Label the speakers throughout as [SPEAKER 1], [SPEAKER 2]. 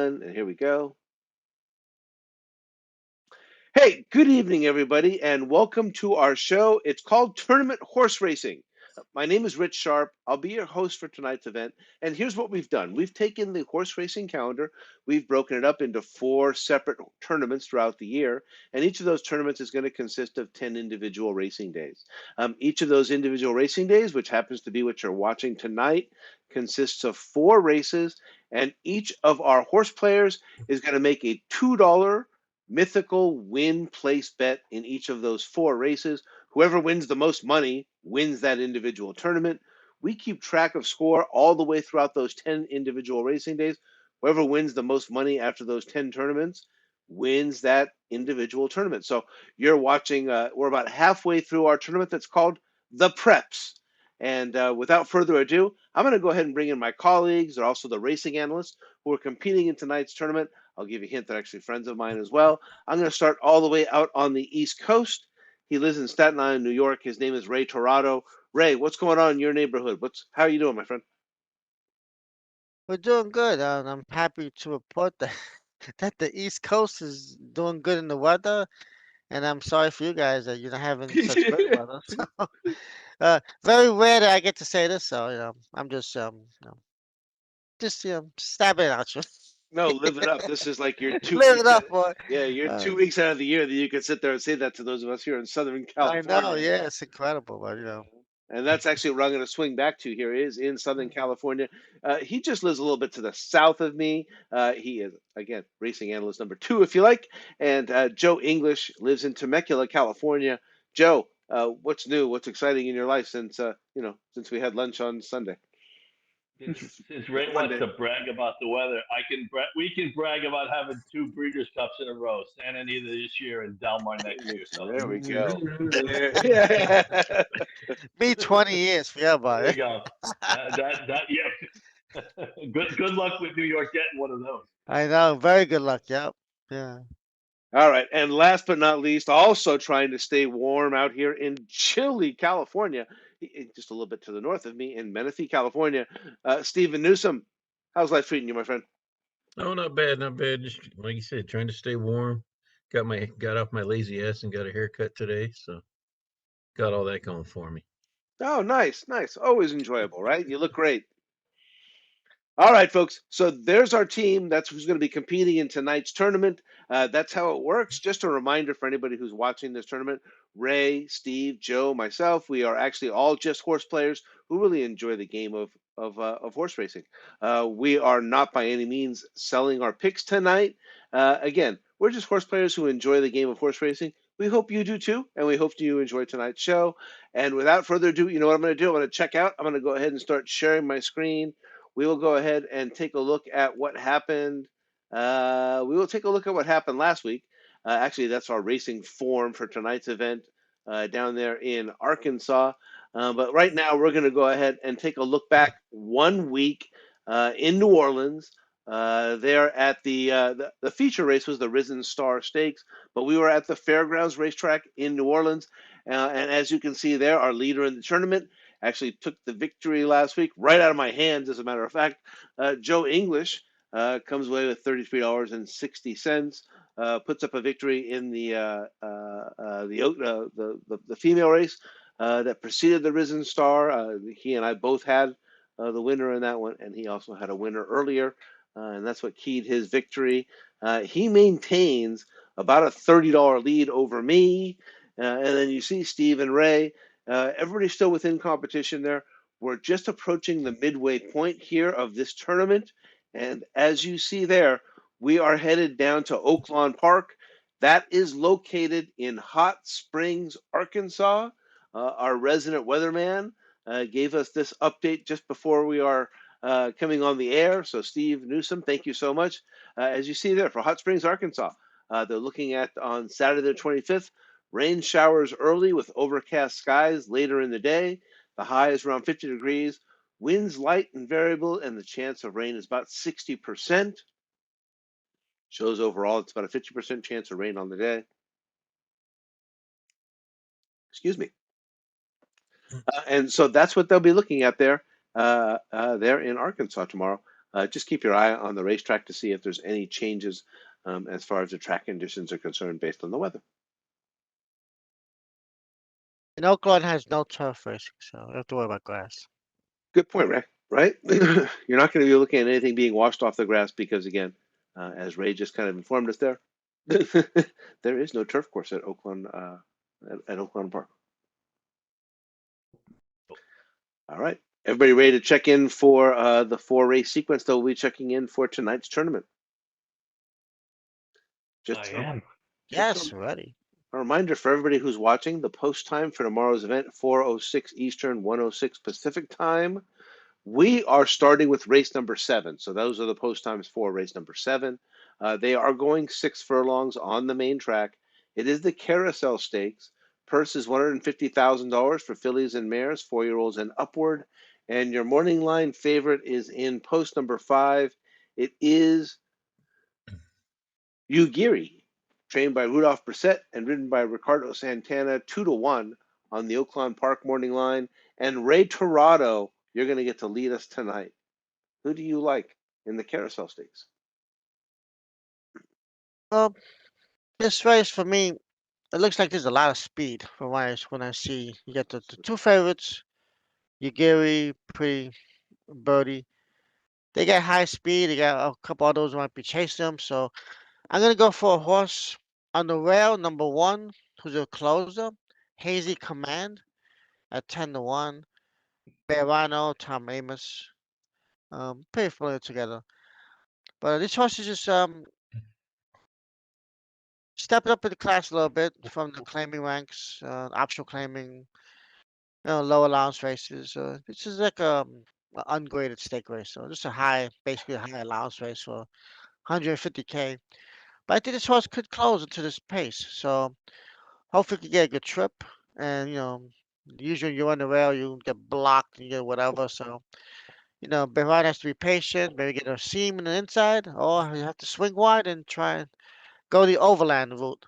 [SPEAKER 1] one, and here we go. Hey, good evening, everybody, and welcome to our show. It's called Tournament Horse Racing. My name is Rich Sharp. I'll be your host for tonight's event. And here's what we've done. We've taken the horse racing calendar, we've broken it up into 4 separate tournaments throughout the year, and each of those tournaments is going to consist of 10 individual racing days. Each of those individual racing days, which happens to be what you're watching tonight, consists of 4 races, and each of our horse players is going to make a $2 mythical win place bet in each of those 4 races. Whoever wins the most money wins that individual tournament. We keep track of score all the way throughout those 10 individual racing days. Whoever wins the most money after those 10 tournaments wins that individual tournament. So you're watching, we're about halfway through our tournament that's called the Preps. And without further ado, I'm going to go ahead and bring in my colleagues. They're also the racing analysts who are competing in tonight's tournament. I'll give you a hint, they're actually friends of mine as well. I'm going to start all the way out on the East Coast. He lives in Staten Island, New York. His name is Ray Torado. Ray, what's going on in your neighborhood? How are you doing, my friend?
[SPEAKER 2] We're doing good. I'm happy to report that that the East Coast is doing good in the weather, and I'm sorry for you guys that you're not having such great weather. So, very rare that I get to say this, so I'm just stabbing it at you.
[SPEAKER 1] No, live it up. This is like your two
[SPEAKER 2] Live it
[SPEAKER 1] weeks.
[SPEAKER 2] up, boy.
[SPEAKER 1] Yeah, you're
[SPEAKER 2] Uh,
[SPEAKER 1] 2 weeks out of the year that you could sit there and say that to those of us here in Southern
[SPEAKER 2] I know,
[SPEAKER 1] California.
[SPEAKER 2] yeah, it's incredible, but
[SPEAKER 1] And that's actually what I'm going to swing back to here is in Southern California. He just lives a little bit to the south of me. He is, again, racing analyst number 2, if you like. And Joe English lives in Temecula, California. Joe, what's new? What's exciting in your life since we had lunch on Sunday?
[SPEAKER 3] Since Ray wants
[SPEAKER 1] Monday.
[SPEAKER 3] to brag about the weather, we can brag about having 2 Breeders' Cups in a row, Santa Anita this year and Del Mar next year. So
[SPEAKER 1] There we go. Yeah.
[SPEAKER 2] me 20 years, forget
[SPEAKER 3] there
[SPEAKER 2] about
[SPEAKER 3] we
[SPEAKER 2] it.
[SPEAKER 3] go. That yeah. Good luck with New York getting one of those.
[SPEAKER 2] I know, very good luck. Yep, yeah.
[SPEAKER 1] All right. And last but not least, also trying to stay warm out here in chilly California, just a little bit to the north of me in Menifee, California. Stephen Newsom, how's life treating you, my friend?
[SPEAKER 4] Oh, not bad, not bad. Just like you said, trying to stay warm. Got off my lazy ass and got a haircut today, so got all that going for me.
[SPEAKER 1] Oh, nice, nice. Always enjoyable, right? You look great. All right, folks. So there's our team. That's who's going to be competing in tonight's tournament. That's how it works. Just a reminder for anybody who's watching this tournament: Ray, Steve, Joe, myself. We are actually all just horse players who really enjoy the game of horse racing. We are not by any means selling our picks tonight. Again, we're just horse players who enjoy the game of horse racing. We hope you do too, and we hope you enjoy tonight's show. And without further ado, you know what I'm going to do? I'm going to check out. I'm going to go ahead and start sharing my screen. We will go ahead and take a look at what happened. We will take a look at what happened last week. Actually, that's our racing form for tonight's event down there in Arkansas. But right now, we're going to go ahead and take a look back 1 week in New Orleans. There at the feature race was the Risen Star Stakes, but we were at the Fairgrounds racetrack in New Orleans. And as you can see there, our leader in the tournament actually took the victory last week right out of my hands, as a matter of fact. Joe English comes away with $33.60. Puts up a victory in the female race that preceded the Risen Star. He and I both had the winner in that one, and he also had a winner earlier, and that's what keyed his victory. He maintains about a $30 lead over me, and then you see Steve and Ray. Everybody's still within competition there. We're just approaching the midway point here of this tournament. And as you see there, we are headed down to Oaklawn Park. That is located in Hot Springs, Arkansas. Our resident weatherman gave us this update just before we are coming on the air. So, Steve Newsom, thank you so much. As you see there, for Hot Springs, Arkansas, they're looking at on Saturday the 25th. Rain showers early with overcast skies later in the day. The high is around 50 degrees. Winds light and variable, and the chance of rain is about 60%. Shows overall it's about a 50% chance of rain on the day. Excuse me. And so that's what they'll be looking at there in Arkansas tomorrow. just keep your eye on the racetrack to see if there's any changes as far as the track conditions are concerned based on the weather.
[SPEAKER 2] And Oaklawn has no turf racing, so you don't have to worry about grass.
[SPEAKER 1] Good point, Ray. Right? You're not going to be looking at anything being washed off the grass because, again, as Ray just kind of informed us there, there is no turf course at Oaklawn at Oaklawn Park. All right. Everybody ready to check in for the 4-race sequence that we'll be checking in for tonight's tournament? Just
[SPEAKER 3] I
[SPEAKER 1] a,
[SPEAKER 3] am.
[SPEAKER 1] just
[SPEAKER 2] Yes, ready.
[SPEAKER 1] a reminder for everybody who's watching, the post time for tomorrow's event, 4:06 Eastern, 1:06 Pacific time. We are starting with race number 7. So those are the post times for race number 7. They are going 6 furlongs on the main track. It is the Carousel Stakes. Purse is $150,000 for fillies and mares, 4-year-olds and upward. And your morning line favorite is in post number 5. It is Ugiri, trained by Rudolph Brissett and ridden by Ricardo Santana, 2-1 on the Oaklawn Park morning line. And Ray Torado, you're going to get to lead us tonight. Who do you like in the Carousel Stakes?
[SPEAKER 2] Well, this race for me, it looks like there's a lot of speed from when I see. You got the two favorites, Yagiri, Pretty Birdie. They got high speed. They got a couple of those who might be chasing them. So I'm gonna go for a horse on the rail, number 1, who's a closer, Hazy Command at 10-1. Bearano, Tom Amos, pretty familiar together. But this horse is just stepping up in the class a little bit from the claiming ranks, optional claiming, low allowance races. This is like a ungraded stake race. So just basically a high allowance race for 150K. But I think this horse could close into this pace. So hopefully you get a good trip. And, usually you're on the rail, you get blocked, you get whatever. So, Behran has to be patient, maybe get a seam in the inside, or you have to swing wide and try and go the overland route.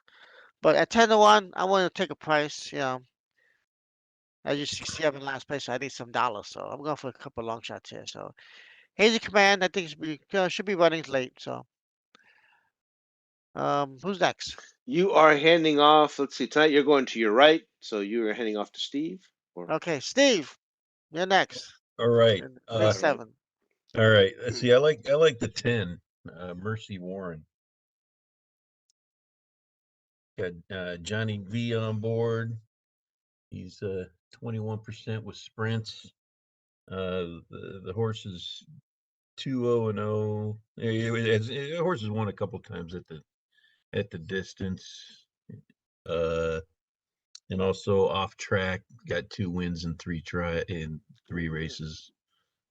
[SPEAKER 2] But at 10-1, I want to take a price, as you see, I'm in last place, so I need some dollars. So I'm going for a couple of long shots here. So Hazy Command, I think should be running late. So who's next?
[SPEAKER 1] You are handing off. Let's see. Tonight you're going to your right, so you are handing off to Steve. Or
[SPEAKER 2] Okay, Steve, you're next.
[SPEAKER 4] All right.
[SPEAKER 2] Race
[SPEAKER 1] all right.
[SPEAKER 2] 7.
[SPEAKER 4] All right. Let's see. I like the 10, Mercy Warren. Got Johnny V on board. He's 21% with sprints. The horse is 2-0-0. The horse has won a couple times at the distance. And also off track, got 2 wins in 3 races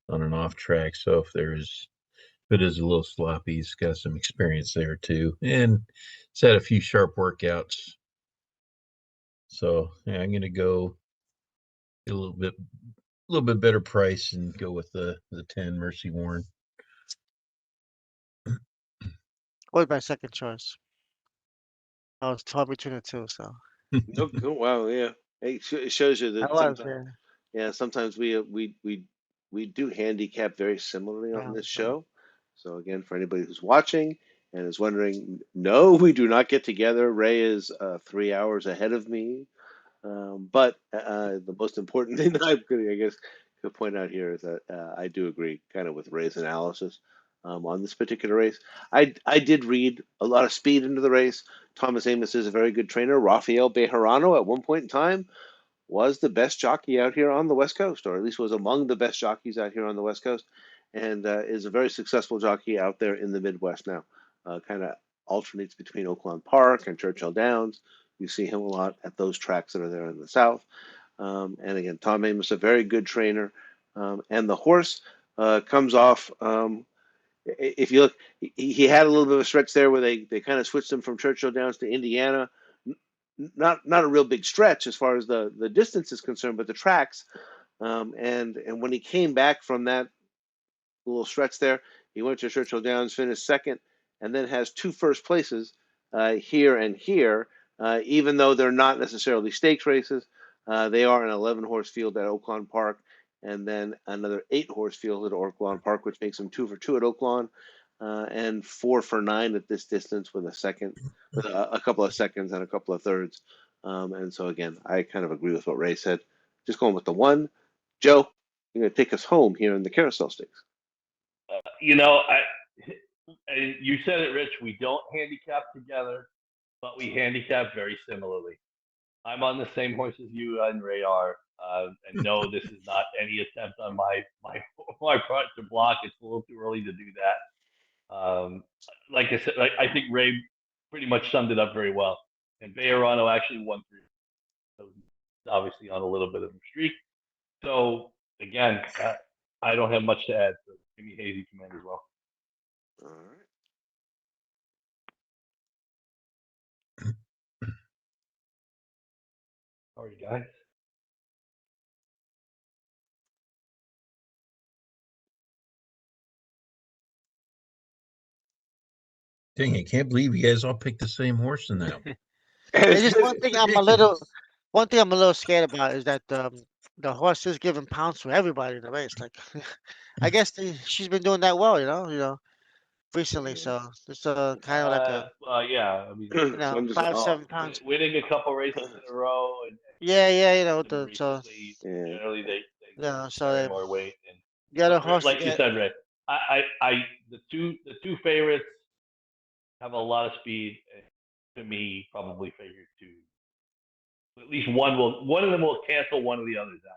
[SPEAKER 4] on an off track. So if it is a little sloppy, he's got some experience there too, and he's had a few sharp workouts. So yeah, I'm gonna go get a little bit better price and go with the 10 Mercy Warren.
[SPEAKER 2] What was my second choice? I was torn between the two, so
[SPEAKER 1] No, oh, wow, yeah. Hey, it shows you
[SPEAKER 2] I
[SPEAKER 1] that
[SPEAKER 2] was,
[SPEAKER 1] sometimes,
[SPEAKER 2] yeah.
[SPEAKER 1] yeah, sometimes we do handicap very similarly on
[SPEAKER 2] Yeah,
[SPEAKER 1] this
[SPEAKER 2] so
[SPEAKER 1] show. So again, for anybody who's watching and is wondering, no, we do not get together. Ray is 3 hours ahead of me. But the most important thing that I'm going to, I guess, to point out here is that I do agree kind of with Ray's analysis on this particular race. I did read a lot of speed into the race. Thomas Amos is a very good trainer. Rafael Bejarano at one point in time was the best jockey out here on the West Coast, or at least was among the best jockeys out here on the West Coast, and is a very successful jockey out there in the Midwest now. Kind of alternates between Oaklawn Park and Churchill Downs. You see him a lot at those tracks that are there in the South. And again, Tom Amos, a very good trainer. And the horse comes off. If you look, he had a little bit of a stretch there where they kind of switched him from Churchill Downs to Indiana. Not a real big stretch as far as the distance is concerned, but the tracks. And when he came back from that little stretch there, he went to Churchill Downs, finished second, and then has 2 first places here and here. Even though they're not necessarily stakes races, they are an 11-horse field at Oaklawn Park, and then another 8-horse field at Oaklawn Park, which makes them 2 for 2 at Oaklawn, and 4 for 9 at this distance with a couple of seconds and a couple of thirds. And so again, I kind of agree with what Ray said. Just going with the one. Joe, you're going to take us home here in the Carousel Stakes.
[SPEAKER 3] You know, and you said it, Rich. We don't handicap together, but we handicap very similarly. I'm on the same horse as you and Ray are, and no, this is not any attempt on my part to block. It's a little too early to do that. Like I said, I think Ray pretty much summed it up very well. And Bejarano actually won 3, so he's obviously on a little bit of a streak. So again, I don't have much to add. So give me Hazy Command as well.
[SPEAKER 1] All right.
[SPEAKER 3] Sorry, guys.
[SPEAKER 4] Dang, I can't believe you guys all picked the same horse in that one.
[SPEAKER 2] There's just
[SPEAKER 1] It's
[SPEAKER 4] Ridiculous.
[SPEAKER 2] one thing I'm a little scared about is that the horse is giving pounds to everybody in the race. Like, I guess she's been doing that well, recently. So it's kind of like a
[SPEAKER 3] Yeah. I mean,
[SPEAKER 1] so I'm just
[SPEAKER 2] 5-7 pounds.
[SPEAKER 3] winning a couple races in a row and
[SPEAKER 2] Yeah,
[SPEAKER 3] them recently,
[SPEAKER 1] yeah.
[SPEAKER 3] generally they
[SPEAKER 2] so
[SPEAKER 3] carry more weight. And
[SPEAKER 2] the other horse to
[SPEAKER 3] like you
[SPEAKER 2] get.
[SPEAKER 3] said, Red, the two favorites have a lot of speed. And to me, probably favored to at least one of them will cancel one of the others out.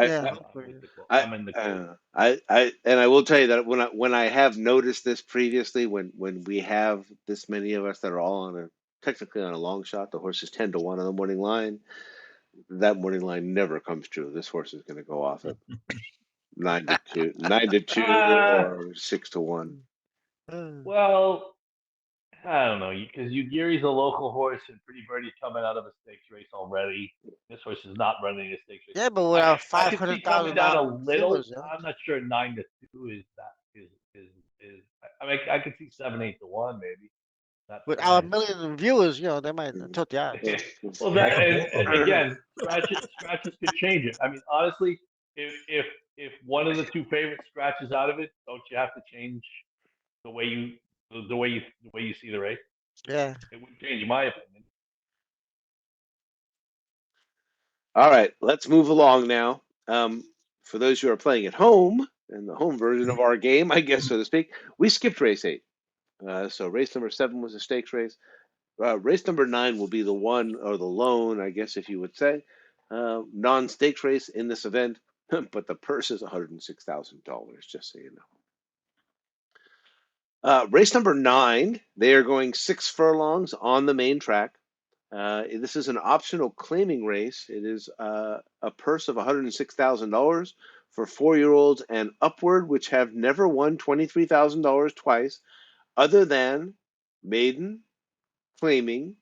[SPEAKER 2] Yeah,
[SPEAKER 1] I,
[SPEAKER 2] hopefully.
[SPEAKER 1] I,
[SPEAKER 3] I'm in the quote.
[SPEAKER 1] and I will tell you that when I have noticed this previously, when we have this many of us that are all technically on a long shot, the horses 10-1 on the morning line. That morning line never comes true. This horse is going to go off at 9-2, 9-2,
[SPEAKER 3] Uh,
[SPEAKER 1] or 6-1.
[SPEAKER 3] well, I don't know, because Ugiri's a local horse, and Pretty Birdie's coming out of a stakes race already. This horse is not running a stakes race.
[SPEAKER 2] Yeah, but without
[SPEAKER 3] I
[SPEAKER 2] five
[SPEAKER 3] could see
[SPEAKER 2] hundred
[SPEAKER 3] coming
[SPEAKER 2] thousand
[SPEAKER 3] down a
[SPEAKER 2] dollars
[SPEAKER 3] little.
[SPEAKER 2] viewers, yeah.
[SPEAKER 3] I'm not sure 9-2 is. I mean, I could see 7-8-1 maybe. Not
[SPEAKER 2] With our
[SPEAKER 3] 10.
[SPEAKER 2] million viewers, they might tilt the odds.
[SPEAKER 3] Well,
[SPEAKER 4] Heck
[SPEAKER 3] that
[SPEAKER 4] of
[SPEAKER 3] and
[SPEAKER 4] both of them.
[SPEAKER 3] again, scratches could change it. I mean, honestly, if one of the two favorites scratches out of it, don't you have to change the way you see the race?
[SPEAKER 2] Yeah.
[SPEAKER 3] It would change my opinion.
[SPEAKER 1] All right, let's move along now. For those who are playing at home, and the home version of our game, I guess, so to speak, we skipped race 8. So race number 7 was a stakes race. Race number 9 will be the one or the lone, I guess, if you would say, non-stakes race in this event, but the purse is $106,000, just so you know. Race number 9, they are going 6 furlongs on the main track. This is an optional claiming race. It is a purse of $106,000 for 4-year-olds and upward, which have never won $23,000 twice, other than maiden, claiming,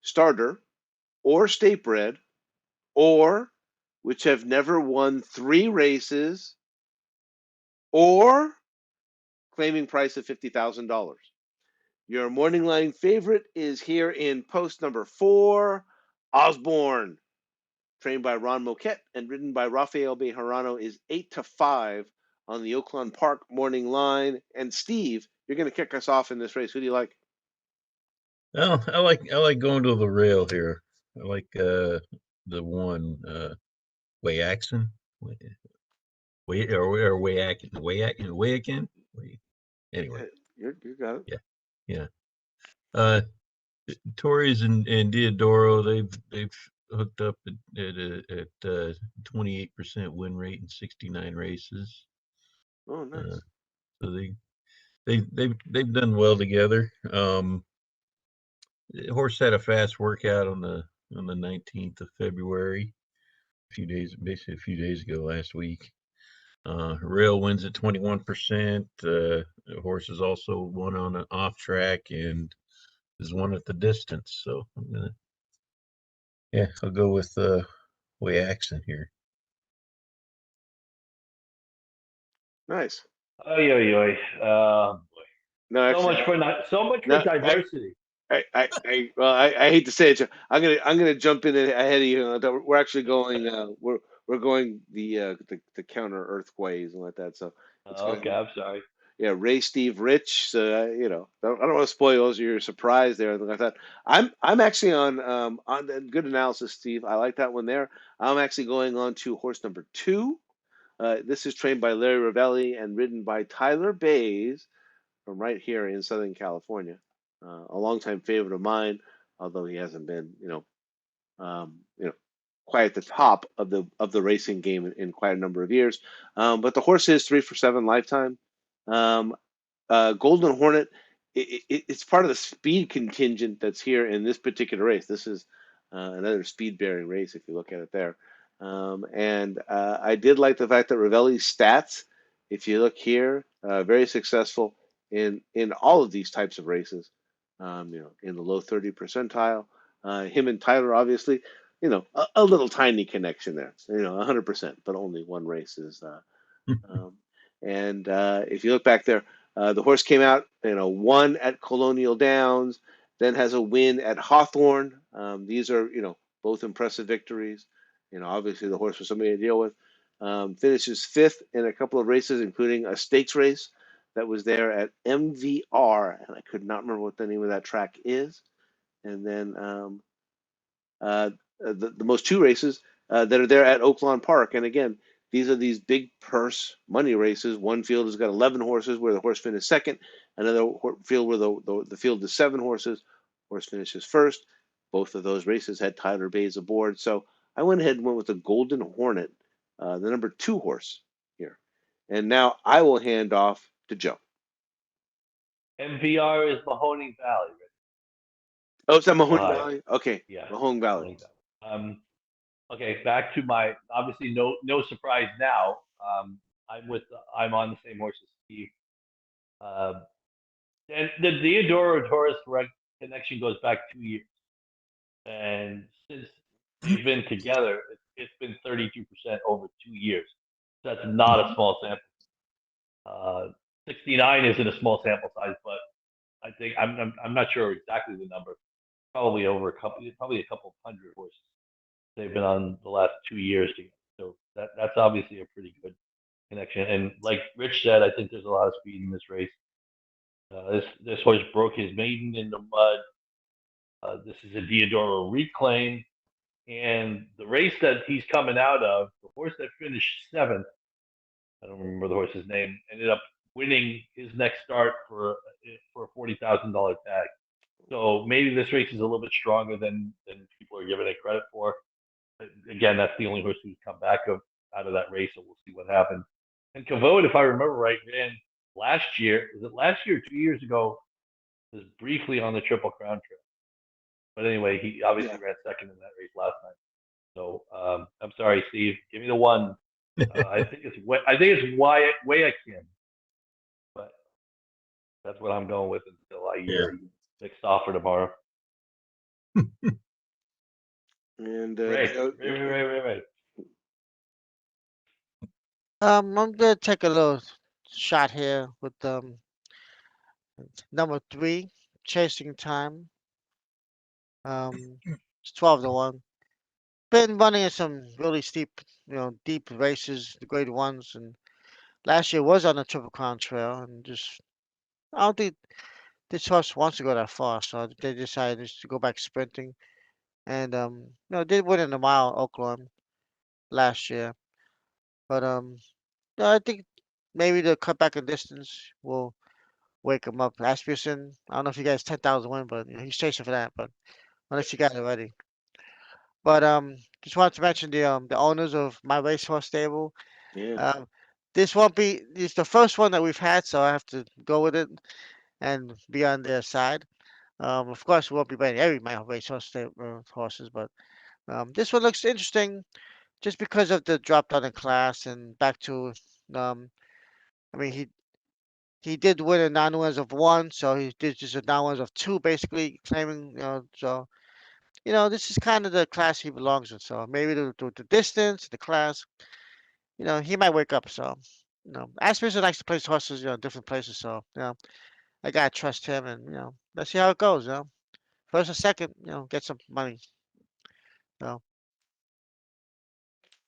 [SPEAKER 1] starter, or state bred, or which have never won 3 races, or claiming price of $50,000. Your morning line favorite is here in post number 4, Osborne. Trained by Ron Moquette and ridden by Rafael Bejarano, is 8-5 on the Oaklawn Park morning line. And Steve, you're going to kick us off in this race. Who do you like?
[SPEAKER 4] Well, I like going to the rail here. I like the one Wayaxon. Wayakin. Anyway.
[SPEAKER 1] You got it.
[SPEAKER 4] Yeah. Torres and Diodoro, they've hooked up at 28% win rate in 69 races.
[SPEAKER 1] Oh, nice.
[SPEAKER 4] So they've done well together. The horse had a fast workout on the 19th of February, basically a few days ago, last week. Rail wins at 21%. The horse is also won on an off track and is one at the distance. So I'll go with Way Accent here.
[SPEAKER 1] Nice.
[SPEAKER 3] Boy.
[SPEAKER 1] No,
[SPEAKER 3] So much for diversity.
[SPEAKER 1] I hate to say it. I'm gonna jump in ahead of you. We're actually going. we're going the counter Earth ways and like that. So it's gonna
[SPEAKER 3] Okay, I'm sorry.
[SPEAKER 1] yeah, Ray, Steve, Rich. So I don't want to spoil your surprise there. Anything like that. I'm actually on the good analysis, Steve. I like that one there. I'm actually going on to horse number two. This is trained by Larry Ravelli and ridden by Tyler Bays from right here in Southern California. A longtime favorite of mine, although he hasn't been, quite at the top of the racing game in quite a number of years. But the horse is 3 for 7 lifetime. Um, Golden Hornet, it's part of the speed contingent that's here in this particular race. This is another speed bearing race if you look at it there. And I did like the fact that Ravelli's stats, if you look here, very successful in all of these types of races. In the low 30 percentile. Him and Tyler, obviously, a little tiny connection there. 100%, but only one race is. Um, and if you look back there, the horse came out, won at Colonial Downs, then has a win at Hawthorne. These are, both impressive victories. Obviously the horse was somebody to deal with. Finishes fifth in a couple of races, including a stakes race that was there at MVR, and I could not remember what the name of that track is. And then uh, the most two races that are there at Oaklawn Park. And again, these are these big purse money races. One field has got 11 horses where the horse finished second. Another field where the field is 7 horses. Horse finishes first. Both of those races had Tyler Bays aboard. So I went ahead and went with the Golden Hornet, the number 2 horse here. And now I will hand off to Joe.
[SPEAKER 3] MVR is Mahoning Valley, right?
[SPEAKER 1] Oh, is that Mahoney
[SPEAKER 3] Ohio.
[SPEAKER 1] Valley? Okay,
[SPEAKER 3] Yeah,
[SPEAKER 1] Mahone Valley.
[SPEAKER 3] Mahoning Valley. Okay, back to my obviously no surprise now. I'm on the same horse as Steve. Um, and the Theodoro Torres connection goes back 2 years, and since they've been together, it's been 32% over 2 years. So that's not a small sample. 69 isn't a small sample size, but I think I'm not sure exactly the number. Probably probably a couple hundred horses they've been on the last 2 years together. So that's obviously a pretty good connection. And like Rich said, I think there's a lot of speed in this race. This horse broke his maiden in the mud. This is a Diodoro reclaim, and the race that he's coming out of, the horse that finished seventh, I don't remember the horse's name, ended up winning his next start for a $40,000 tag. So maybe this race is a little bit stronger than people are giving it credit for. Again, that's the only horse who's come back out of that race, so we'll see what happens. And Kavod, if I remember right, ran last year. Was it last year or 2 years ago? Was briefly on the Triple Crown Trail. But anyway, he obviously ran second in that race last time. So I'm sorry, Steve. Give me the one. I think it's Wyatt Wayakim, but that's what I'm going with until I hear Nick Stoffer tomorrow.
[SPEAKER 1] And
[SPEAKER 3] Right.
[SPEAKER 2] I'm gonna take a little shot here with number 3, Chasing Time. It's 12-1. Been running in some really steep, deep races, the great ones, and last year was on the Triple Crown Trail, and just I don't think this horse wants to go that far, so they decided just to go back sprinting, and did win in the mile Oaklawn last year, but no, I think maybe the cut back in distance will wake him up. Asmussen, I don't know if you guys 10,000 win, but he's chasing for that, but unless you got it ready. But just wanted to mention the owners of my racehorse stable.
[SPEAKER 1] yeah.
[SPEAKER 2] Um, this won't be. It's the first one that we've had, so I have to go with it and be on their side. Of course, we won't be betting every my horses, but this one looks interesting just because of the drop down in class and back to. Um, I mean, he did win a non-wins of 1, so he did just a non-wins of 2, basically claiming. So this is kind of the class he belongs in. So maybe the distance, the class, he might wake up. So, Asperger likes to place horses, different places. So, I gotta trust him, and let's see how it goes. First or second, get some money. So,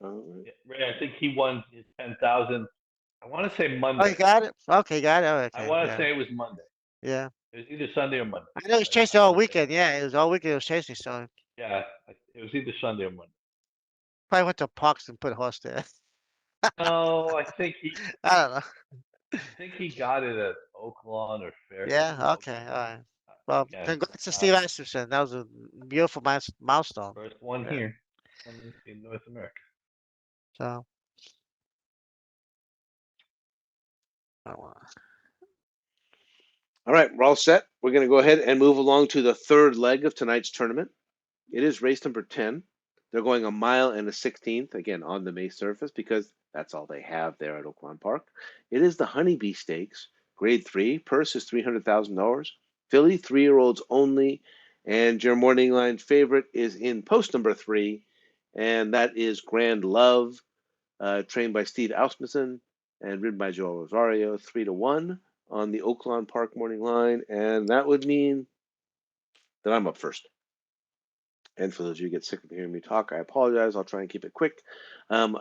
[SPEAKER 1] All
[SPEAKER 3] Yeah, Ray, I think he won his 10,000. I want to say
[SPEAKER 2] Oh, you
[SPEAKER 3] Monday.
[SPEAKER 2] got it? Okay, got it. Oh,
[SPEAKER 3] I
[SPEAKER 2] okay,
[SPEAKER 3] want to
[SPEAKER 2] yeah,
[SPEAKER 3] say it was Monday.
[SPEAKER 2] yeah.
[SPEAKER 3] It was either Sunday or Monday.
[SPEAKER 2] I know he's
[SPEAKER 3] I
[SPEAKER 2] chasing all
[SPEAKER 3] want to say
[SPEAKER 2] weekend.
[SPEAKER 3] Monday.
[SPEAKER 2] Yeah, it was all weekend. He was chasing, so
[SPEAKER 3] Yeah, it was either Sunday or Monday.
[SPEAKER 2] probably went to parks and put a horse there.
[SPEAKER 3] No,
[SPEAKER 2] I don't know.
[SPEAKER 3] I think he got it at Oaklawn or Fair. I think it was
[SPEAKER 2] Yeah, okay, all
[SPEAKER 3] Oaklawn.
[SPEAKER 2] right. Well,
[SPEAKER 3] Again,
[SPEAKER 2] congrats to
[SPEAKER 3] uh,
[SPEAKER 2] Steve Asmussen. That was a beautiful milestone.
[SPEAKER 3] first one
[SPEAKER 2] Yeah.
[SPEAKER 3] here in North America.
[SPEAKER 2] So, oh,
[SPEAKER 1] All right, we're all set. We're going to go ahead and move along to the third leg of tonight's tournament. It is race number 10. They're going a mile and a 16th, again, on the May surface because that's all they have there at Oaklawn Park. It is the Honeybee Stakes, grade 3. Purse is $300,000. Filly, 3-year-olds only. And your morning line favorite is in post number 3, and that is Grand Love, trained by Steve Asmussen and ridden by Joel Rosario, 3-1 on the Oaklawn Park morning line. And that would mean that I'm up first. And for those of you who get sick of hearing me talk, I apologize. I'll try and keep it quick. Um,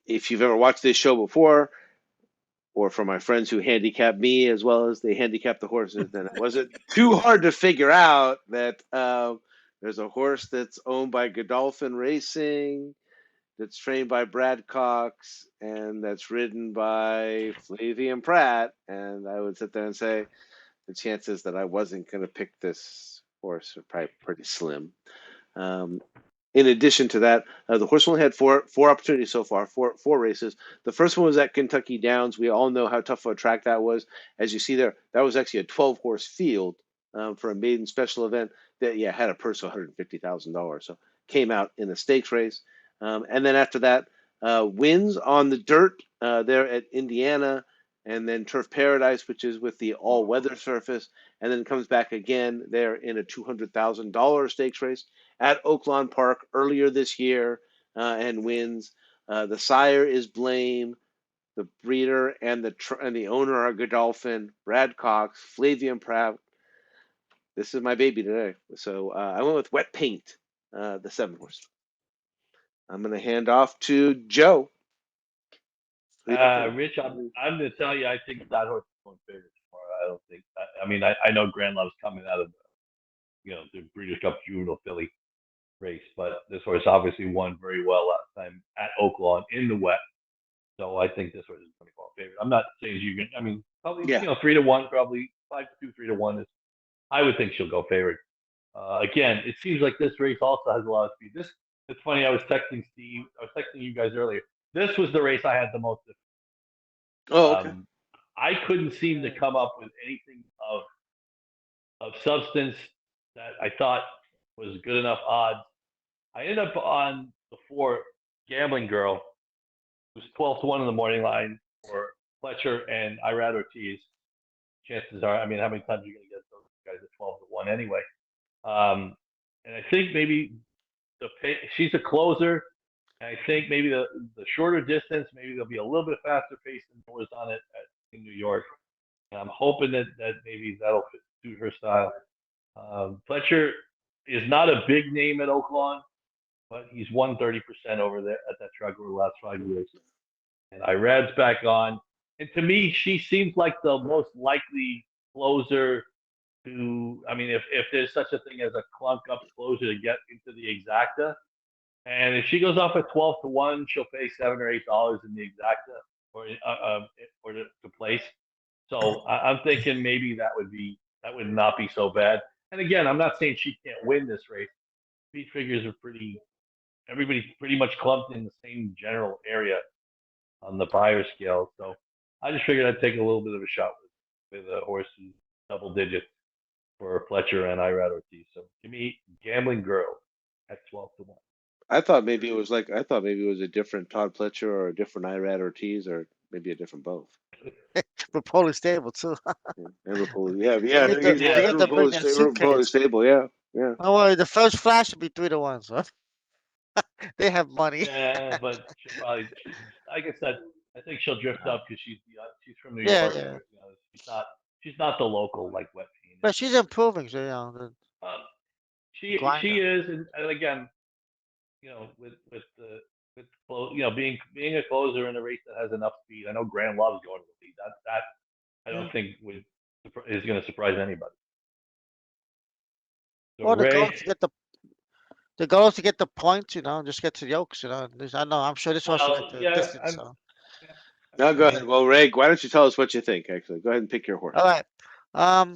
[SPEAKER 1] if you've ever watched this show before, or for my friends who handicap me as well as they handicap the horses, then it wasn't too hard to figure out that there's a horse that's owned by Godolphin Racing, that's trained by Brad Cox, and that's ridden by Flavian Pratt. And I would sit there and say the chances that I wasn't going to pick this horse are probably pretty slim. Um, in addition to that, the horse only had four opportunities so far, four races. The first one was at Kentucky Downs. We all know how tough of a track that was. As you see there, that was actually a 12-horse field for a maiden special event that had a purse of $150,000. So came out in a stakes race, and then after that, wins on the dirt there at Indiana, and then Turf Paradise, which is with the all-weather surface, and then comes back again there in a $200,000 stakes race at Oaklawn Park earlier this year and wins. The sire is Blame. The breeder and the owner are Godolphin, Brad Cox, Flavian Pratt. This is my baby today. So I went with Wet Paint, the 7-horse. I'm going to hand off to Joe.
[SPEAKER 3] Rich, I'm going to tell you, I think that horse is going favorite tomorrow. I don't think. I mean, I know Grand Love's coming out of the Breeders' Cup Juvenile Filly race, but this horse obviously won very well last time at Oaklawn in the wet. So I think this horse is going to go favorite. I'm not saying you can. I mean, probably
[SPEAKER 1] Yeah.
[SPEAKER 3] 3-1, probably 5-2, 3-1 is. I would think she'll go favorite. Again, it seems like this race also has a lot of speed. It's funny. I was texting Steve. I was texting you guys earlier. This was the race I had the most.
[SPEAKER 1] Oh, okay.
[SPEAKER 3] I couldn't seem to come up with anything of substance that I thought was good enough odds. I ended up on the 4 Gambling Girl, who's 12-1 in the morning line for Fletcher and Irad Ortiz. Chances are, I mean, how many times are you going to get those guys at 12-1 anyway? And I think maybe she's a closer. And I think maybe the shorter distance, maybe there'll be a little bit faster pace than there was on it in New York. And I'm hoping that maybe that'll suit her style. Fletcher is not a big name at Oaklawn, but he's won 30% over there at that track over the last 5 years. And Irad's back on. And to me, she seems like the most likely closer to, I mean, if there's such a thing as a clunk up closer to get into the exacta. And if she goes off at 12-1, she'll pay $7 or $8 in the exacta or to place. So I'm thinking maybe that would not be so bad. And again, I'm not saying she can't win this race. Speed figures are everybody's pretty much clumped in the same general area on the buyer scale. So I just figured I'd take a little bit of a shot with a horse in double digits for Fletcher and Irad Ortiz. So give me Gambling Girl at 12-1.
[SPEAKER 1] I thought maybe it was a different Todd Pletcher or a different Irad Ortiz or maybe a different both.
[SPEAKER 2] Rapoli stable too.
[SPEAKER 1] And Rapoli, yeah,
[SPEAKER 2] They get to bring that
[SPEAKER 1] Rapoli's
[SPEAKER 2] suitcase.
[SPEAKER 1] stable, yeah.
[SPEAKER 2] Don't worry, the first flash will be 3-1. So they have money.
[SPEAKER 3] Yeah, but she'll probably, like I said, I think she'll drift up because she's from New
[SPEAKER 2] Yeah,
[SPEAKER 3] York.
[SPEAKER 2] yeah.
[SPEAKER 3] She's not the local like Wet Fiend.
[SPEAKER 2] But she's improving. So
[SPEAKER 3] She
[SPEAKER 2] grinder.
[SPEAKER 3] is, and again, being a closer in a race that has enough speed. I know Graham loves going to the lead. That I
[SPEAKER 2] Yeah.
[SPEAKER 3] don't think is going to surprise anybody. So
[SPEAKER 2] Well,
[SPEAKER 3] Ray,
[SPEAKER 2] the goal is to get the points, just get to the Oaks, I know, I'm sure this horse will
[SPEAKER 3] well,
[SPEAKER 2] get the
[SPEAKER 3] yeah,
[SPEAKER 2] distance. So,
[SPEAKER 3] yeah,
[SPEAKER 1] Now
[SPEAKER 3] I
[SPEAKER 1] go
[SPEAKER 3] mean,
[SPEAKER 1] ahead. Well, Ray, why don't you tell us what you think? Actually, go ahead and pick your horse.
[SPEAKER 2] all right. Um,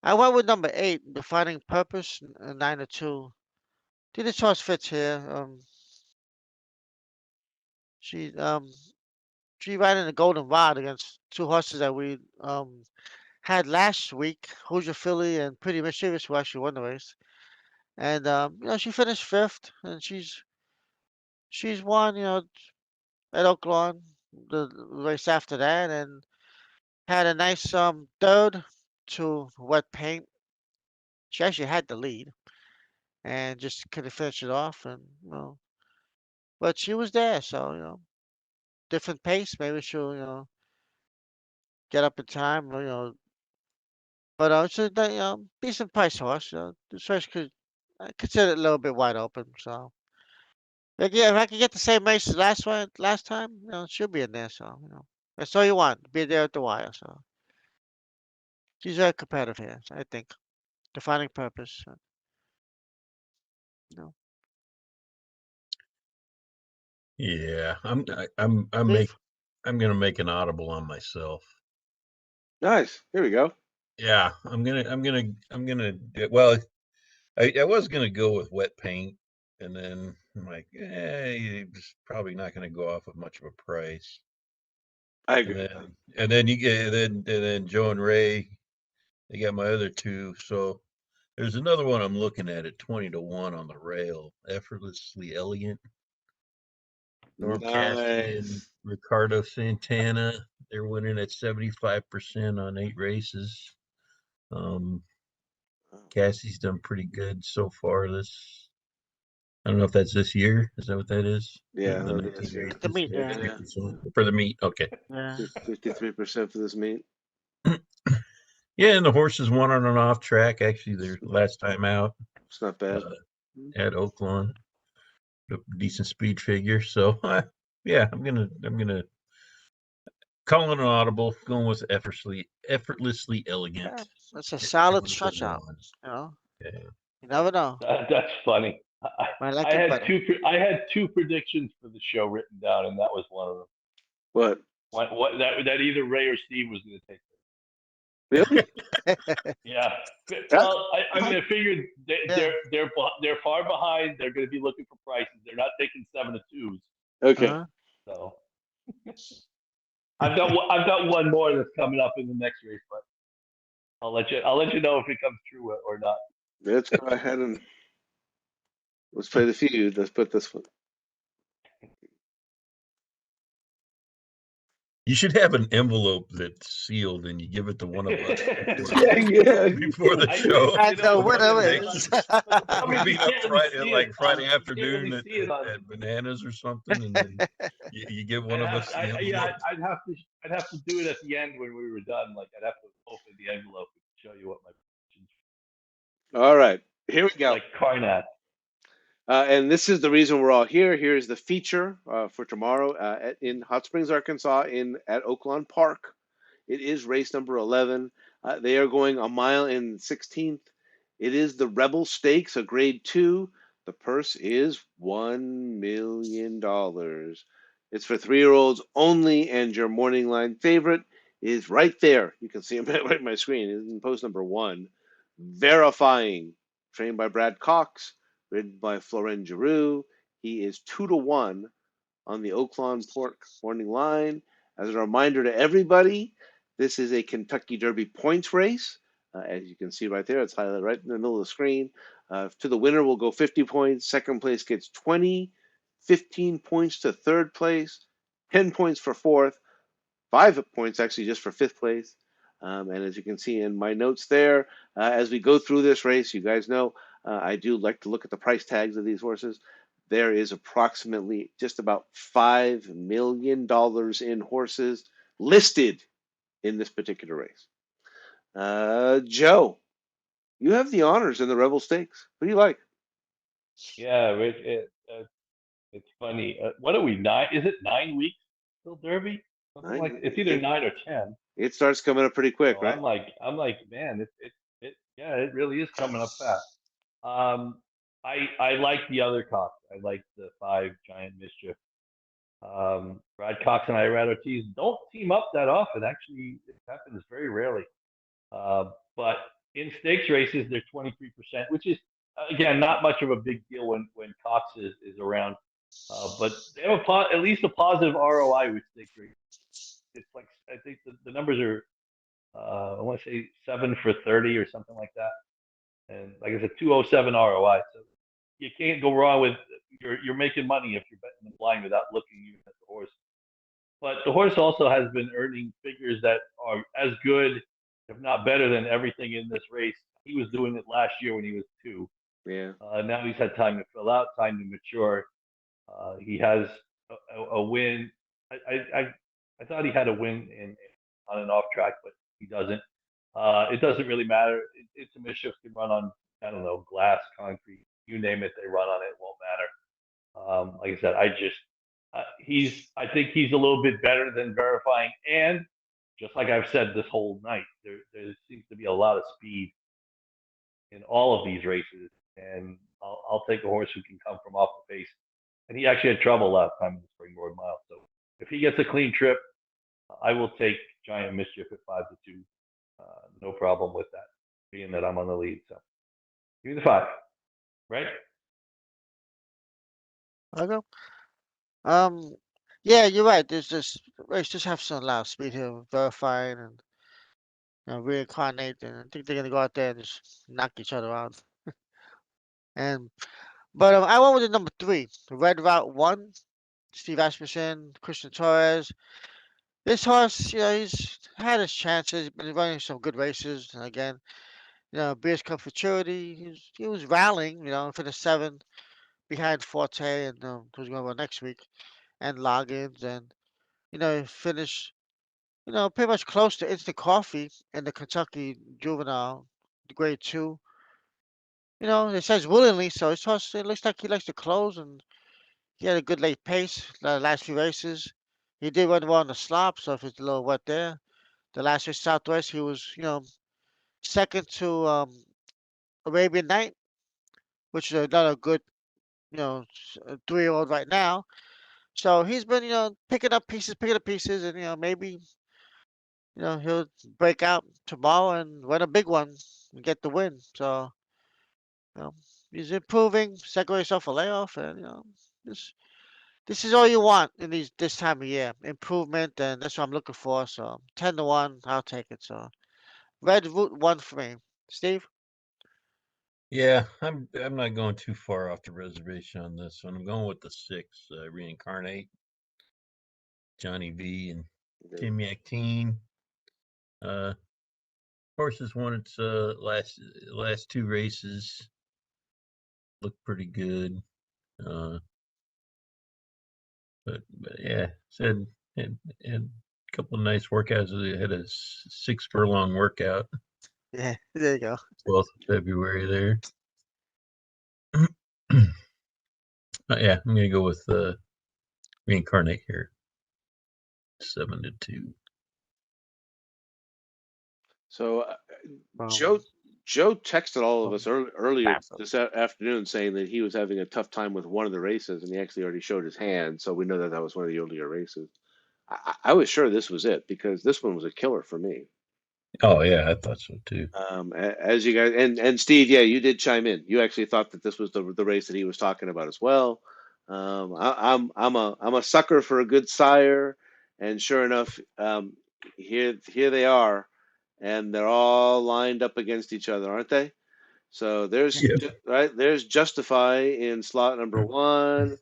[SPEAKER 2] I went with number 8, Defining Purpose, 9-2. I think this horse fits here. She um she ran in the Golden Rod against two horses that we had last week, Hoosier Philly and Pretty Mischievous, who actually won the race. And she finished 5th, and she's won, at Oaklawn the race after that, and had a nice 3rd to Wet Paint. She actually had the lead and just couldn't finish it off, and but she was there, so different pace. Maybe she'll get up in time, But it's a decent price horse. This horse I consider it a little bit wide open. So like, yeah, if I can get the same race as last time, she'll be in there. So that's all you want. Be there at the wire. So she's very competitive here. I think defining purpose. You know,
[SPEAKER 4] Yeah, I'm
[SPEAKER 2] Steve.
[SPEAKER 4] I'm gonna make an audible on myself.
[SPEAKER 1] Nice. Here we go.
[SPEAKER 4] Yeah, well, I was gonna go with Wet Paint, and then I'm like, it's probably not gonna go off of much of a price.
[SPEAKER 1] I
[SPEAKER 4] And
[SPEAKER 1] agree.
[SPEAKER 4] then you get and then Joe and Ray, they got my other two. So there's another one I'm looking at 20-1 on the rail, Effortlessly Elegant. Norm Cassidy and
[SPEAKER 1] Nice.
[SPEAKER 4] Ricardo Santana. They're winning at 75% on 8 races. Um, Cassie's done pretty good so far. I don't know if that's this year. Is that what that is?
[SPEAKER 1] Yeah,
[SPEAKER 4] The
[SPEAKER 1] that'll be
[SPEAKER 4] 19
[SPEAKER 1] this year.
[SPEAKER 2] The
[SPEAKER 4] races,
[SPEAKER 2] meat. Yeah.
[SPEAKER 4] 50% for the meet. Okay.
[SPEAKER 2] Yeah.
[SPEAKER 1] 53% for this meet.
[SPEAKER 4] Yeah, and the horses won on an off track. Actually, their last time out
[SPEAKER 1] It's not bad.
[SPEAKER 4] uh, at Oaklawn, a decent speed figure. So, yeah, I'm gonna call it an audible. Going with effortlessly elegant.
[SPEAKER 2] Yeah. That's a
[SPEAKER 4] At
[SPEAKER 2] solid
[SPEAKER 4] 20 to
[SPEAKER 2] stretch out.
[SPEAKER 4] 1.
[SPEAKER 2] You know,
[SPEAKER 4] Yeah.
[SPEAKER 2] you never know.
[SPEAKER 3] that's funny.
[SPEAKER 2] Might like it better.
[SPEAKER 3] I had two predictions for the show written down, and that was one of them.
[SPEAKER 1] What?
[SPEAKER 3] What that either Ray or Steve was going to take.
[SPEAKER 1] Really?
[SPEAKER 3] Yeah.
[SPEAKER 1] That-
[SPEAKER 3] Well, I mean, I figured
[SPEAKER 2] Yeah.
[SPEAKER 3] they're far behind. They're going to be looking for prices. They're not taking 7-2s.
[SPEAKER 1] Okay.
[SPEAKER 2] Uh-huh.
[SPEAKER 3] So I've got one more that's coming up in the next race, but I'll let you know if it comes true or not.
[SPEAKER 1] Let's go ahead and let's play the feud. Let's put this one.
[SPEAKER 4] You should have an envelope that's sealed and you give it to one of us
[SPEAKER 1] Yeah.
[SPEAKER 4] before the show.
[SPEAKER 2] And the winner
[SPEAKER 4] They
[SPEAKER 2] is.
[SPEAKER 3] You
[SPEAKER 4] meet up
[SPEAKER 3] can't really
[SPEAKER 4] Friday,
[SPEAKER 3] see
[SPEAKER 4] like
[SPEAKER 3] it
[SPEAKER 4] Friday
[SPEAKER 3] you can't
[SPEAKER 4] afternoon
[SPEAKER 3] really
[SPEAKER 4] at,
[SPEAKER 3] see it on.
[SPEAKER 4] at Bananas or something, and then you give one of us the envelope.
[SPEAKER 3] I'd have to do it at the end when we were done. Like I'd have to open the envelope and show you what my predictions,
[SPEAKER 1] All right. Here we go.
[SPEAKER 3] like Carnat.
[SPEAKER 1] And this is the reason we're all here. Here's the feature for tomorrow in Hot Springs, Arkansas, at Oaklawn Park. It is race number 11. They are going a mile and 16th. It is the Rebel Stakes, a grade 2. The purse is $1 million. It's for 3-year-olds only, and your morning line favorite is right there. You can see him right on my screen. It's in post number 1. Verifying, trained by Brad Cox, ridden by Florent Giroux. He is 2-1 on the Oaklawn Pork morning line. As a reminder to everybody, this is a Kentucky Derby points race. As you can see right there, it's highlighted right in the middle of the screen. To the winner will go 50 points. Second place gets 20, 15 points to third place, 10 points for fourth, 5 points actually just for fifth place. And as you can see in my notes there, as we go through this race, you guys know I do like to look at the price tags of these horses. There is approximately just about $5 million in horses listed in this particular race. Joe, you have the honors in the Rebel Stakes. What do you like?
[SPEAKER 3] Yeah, Rich, it's funny. What are we, 9? Is it 9 weeks till Derby? Something like it's either
[SPEAKER 1] It
[SPEAKER 3] 9 or 10.
[SPEAKER 1] it starts coming up pretty quick,
[SPEAKER 3] So
[SPEAKER 1] right?
[SPEAKER 3] I'm like, man, yeah, it really is coming up fast. Um, I like the other Cox. I like the 5 Giant Mischief. Brad Cox and Irad Ortiz don't team up that often. Actually, it happens very rarely. But in stakes races, they're 23%, which is again not much of a big deal when Cox is around. But they have at least a positive ROI with stakes races. It's like I think the numbers are I want to say 7 for 30 or something like that, and like I said, 207 ROI. So you can't go wrong with you're making money if you're betting the blind without looking even at the horse. But the horse also has been earning figures that are as good, if not better, than everything in this race. He was doing it last year when he was 2.
[SPEAKER 1] Yeah.
[SPEAKER 3] Now he's had time to fill out, time to mature. He has a win. I, I I I thought he had a win on an off track, but he doesn't. It doesn't really matter. It's a mischief can run on I don't know glass, concrete, you name it. They run on it. It won't matter. Like I said, I think he's a little bit better than verifying, and just like I've said this whole night, there seems to be a lot of speed in all of these races, and I'll take a horse who can come from off the pace. And he actually had trouble last time in the Springboard Mile, so if he gets a clean trip, I will take Giant Mischief at 5-2. No problem with that, being that I'm on the lead. So give me the 5, right?
[SPEAKER 2] Okay. Um, yeah, you're right. There's just race just have some loud speed here, verifying and reincarnate, and I think they're gonna go out there and just knock each other out. And but I went with the number 3, the Red Route 1, Steve Asmussen, Christian Torres. This horse, he's had his chances. He's been running some good races. And again, Beers Cup Futurity. He was rallying, for the 7 behind Forte and who's going to run next week, and Loggins, and finish, pretty much close to instant coffee in the Kentucky Juvenile Grade 2. It says willingly, so it looks like he likes to close, and he had a good late pace the last few races. He did run well on the slop, so if it's a little wet there. The last race Southwest, he was, second to Arabian Night, which is another good, 3-year-old right now. So he's been, picking up pieces, and maybe, he'll break out tomorrow and win a big one and get the win. So, you know, he's improving. Second race off a layoff, and this this is all you want in this time of year, improvement, and that's what I'm looking for. So 10-1, I'll take it. So Red Route 1 for me. Steve?
[SPEAKER 4] Yeah, I'm not going too far off the reservation on this one. I'm going with the 6, Reincarnate, Johnny V and Tim Yakteen. Horse has won its last 2 races. Looked pretty good. But yeah, had a couple of nice workouts. They had a 6 furlong workout,
[SPEAKER 2] Yeah, there you go.
[SPEAKER 4] 12th of February there. Yeah, I'm gonna go with Reincarnate here, 7-2.
[SPEAKER 1] So
[SPEAKER 2] From,
[SPEAKER 1] Joe texted all of us
[SPEAKER 2] from
[SPEAKER 1] earlier
[SPEAKER 2] Baffin.
[SPEAKER 1] this afternoon saying that he was having a tough time with one of the races, and he actually already showed his hand, so we know that that was one of the earlier races. I was sure this was it because this one was a killer for me.
[SPEAKER 4] Oh yeah, I thought so too.
[SPEAKER 1] As you guys and Steve, yeah, you did chime in. You actually thought that this was the race that he was talking about as well. I'm a sucker for a good sire, and sure enough, here they are, and they're all lined up against each other, aren't they? So
[SPEAKER 4] Yep.
[SPEAKER 1] there's Justify in slot number 1,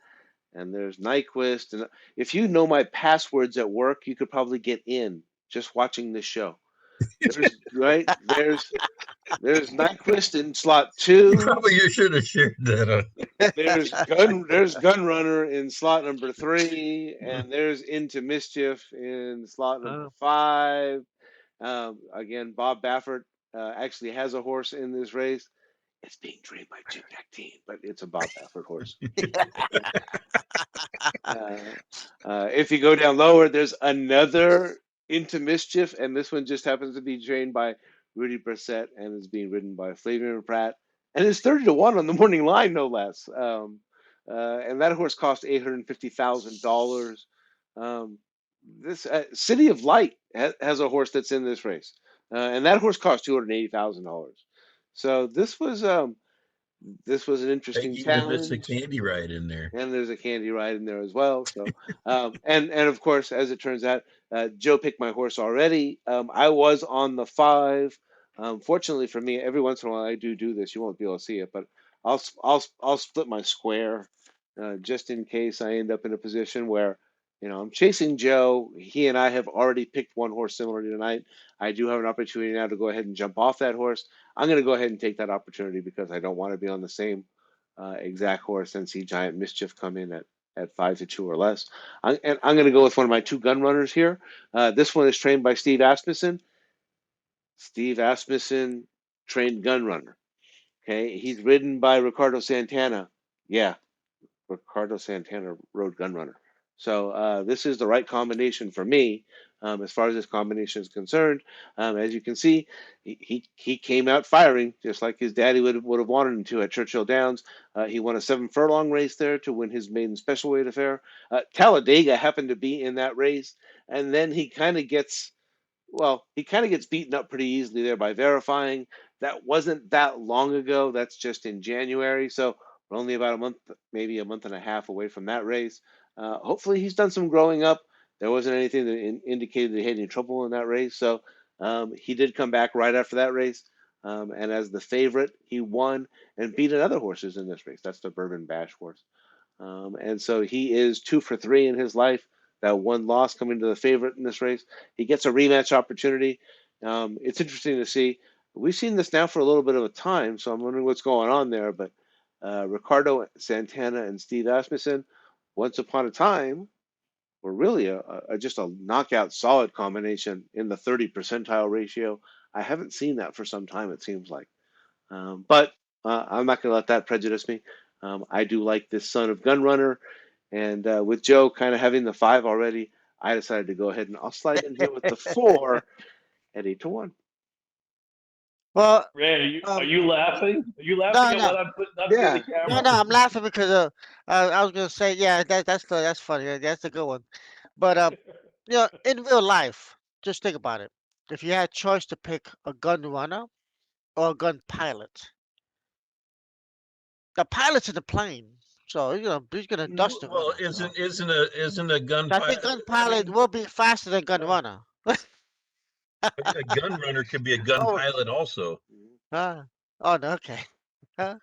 [SPEAKER 1] and there's Nyquist, and if you know my passwords at work, you could probably get in just watching this show. There's Nyquist in slot
[SPEAKER 4] You
[SPEAKER 1] 2.
[SPEAKER 4] probably you should have shared that on.
[SPEAKER 1] There's Gunrunner in slot number 3, and there's Into Mischief in slot number
[SPEAKER 2] Oh,
[SPEAKER 1] 5. Again, Bob Baffert actually has a horse in this race. It's being trained by Jim Actine, but it's a Bob Baffert horse. Uh, if you go down lower, there's another Into Mischief, and this one just happens to be trained by Rudy Brissett and is being ridden by Flavian Pratt, and it's 30 to 1 on the morning line, no less. And that horse cost $850,000. This City of Light has a horse that's in this race, and that horse cost $280,000. So this was an interesting
[SPEAKER 4] They even missed a
[SPEAKER 1] challenge,
[SPEAKER 4] candy ride in there.
[SPEAKER 1] and there's a candy ride in there as well. So, and of course, as it turns out, Joe picked my horse already. I was on the 5. Fortunately for me, every once in a while I do this. You won't be able to see it, but I'll split my square just in case I end up in a position where I'm chasing Joe. He and I have already picked one horse similar to tonight. I do have an opportunity now to go ahead and jump off that horse. I'm going to go ahead and take that opportunity because I don't want to be on the same exact horse and see Giant Mischief come in at 5 to 2 or less. And I'm going to go with one of my 2 gun runners here. This one is trained by Steve Asmussen. Steve Asmussen, trained gun runner. Okay, he's ridden by Ricardo Santana. Yeah, Ricardo Santana rode Gunrunner. So this is the right combination for me as far as this combination is concerned. As you can see, he came out firing just like his daddy would have wanted him to at Churchill Downs. He won a 7 furlong race there to win his maiden special weight affair. Talladega happened to be in that race, and then he kind of gets beaten up pretty easily there by Verifying. That wasn't that long ago. That's just in January. So we're only about a month, maybe a month and a half away from that race. Hopefully, he's done some growing up. There wasn't anything that indicated that he had any trouble in that race. So he did come back right after that race. And as the favorite, he won and beat another horses in this race. That's the Bourbon Bash horse. And so he is 2 for 3 in his life. That one loss coming to the favorite in this race. He gets a rematch opportunity. It's interesting to see. We've seen this now for a little bit of a time, so I'm wondering what's going on there. But Ricardo Santana and Steve Asmussen, once upon a time, were really just a knockout solid combination in the 30 percentile ratio. I haven't seen that for some time, it seems like. But I'm not going to let that prejudice me. I do like this Son of Gunrunner, and with Joe kind of having the 5 already, I decided to go ahead and I'll slide in here with the 4 at 8 to 1.
[SPEAKER 2] Well,
[SPEAKER 3] Ray, are you laughing? Are you
[SPEAKER 2] no,
[SPEAKER 3] laughing at
[SPEAKER 2] no,
[SPEAKER 3] what I'm putting up here in the
[SPEAKER 1] Yeah,
[SPEAKER 2] no,
[SPEAKER 3] camera?
[SPEAKER 2] no. I'm laughing because I was gonna say, yeah, that's funny. That's a good one. But in real life, just think about it. If you had choice to pick a gun runner or a gun pilot, the pilot's in the plane, so he's gonna dust the
[SPEAKER 4] Well,
[SPEAKER 2] runner. So,
[SPEAKER 4] isn't a gun
[SPEAKER 2] so I think
[SPEAKER 4] pilot?
[SPEAKER 2] gun
[SPEAKER 4] I
[SPEAKER 2] pilot
[SPEAKER 4] mean,
[SPEAKER 2] will be faster than gun runner.
[SPEAKER 4] a gun runner could be a gun
[SPEAKER 1] oh,
[SPEAKER 4] pilot also.
[SPEAKER 2] Ah, oh no, okay. Huh?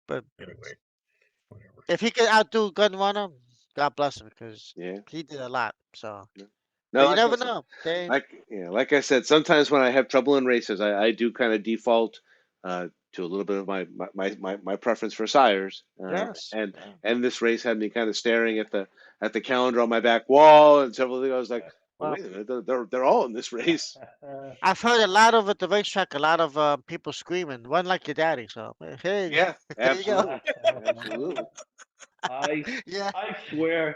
[SPEAKER 2] But
[SPEAKER 4] Anyway, whatever.
[SPEAKER 2] if he could outdo gun runner, God bless him because
[SPEAKER 1] yeah.
[SPEAKER 2] he did a lot. So,
[SPEAKER 1] No,
[SPEAKER 2] but you
[SPEAKER 1] like I
[SPEAKER 2] never
[SPEAKER 1] said,
[SPEAKER 2] know. They
[SPEAKER 1] like I said, sometimes when I have trouble in races, I do kind of default to a little bit of my preference for sires,
[SPEAKER 2] yes,
[SPEAKER 1] and
[SPEAKER 2] yeah.
[SPEAKER 1] this race had me kind of staring at the calendar on my back wall and several things. I was like, well,
[SPEAKER 2] Well,
[SPEAKER 1] wait a minute, they're all in this race,
[SPEAKER 2] I've heard a lot of at the racetrack, a lot of people screaming, "Run like your daddy!" So, hey,
[SPEAKER 1] yeah,
[SPEAKER 2] there you go.
[SPEAKER 1] absolutely, absolutely,
[SPEAKER 3] I
[SPEAKER 2] Yeah.
[SPEAKER 3] I swear,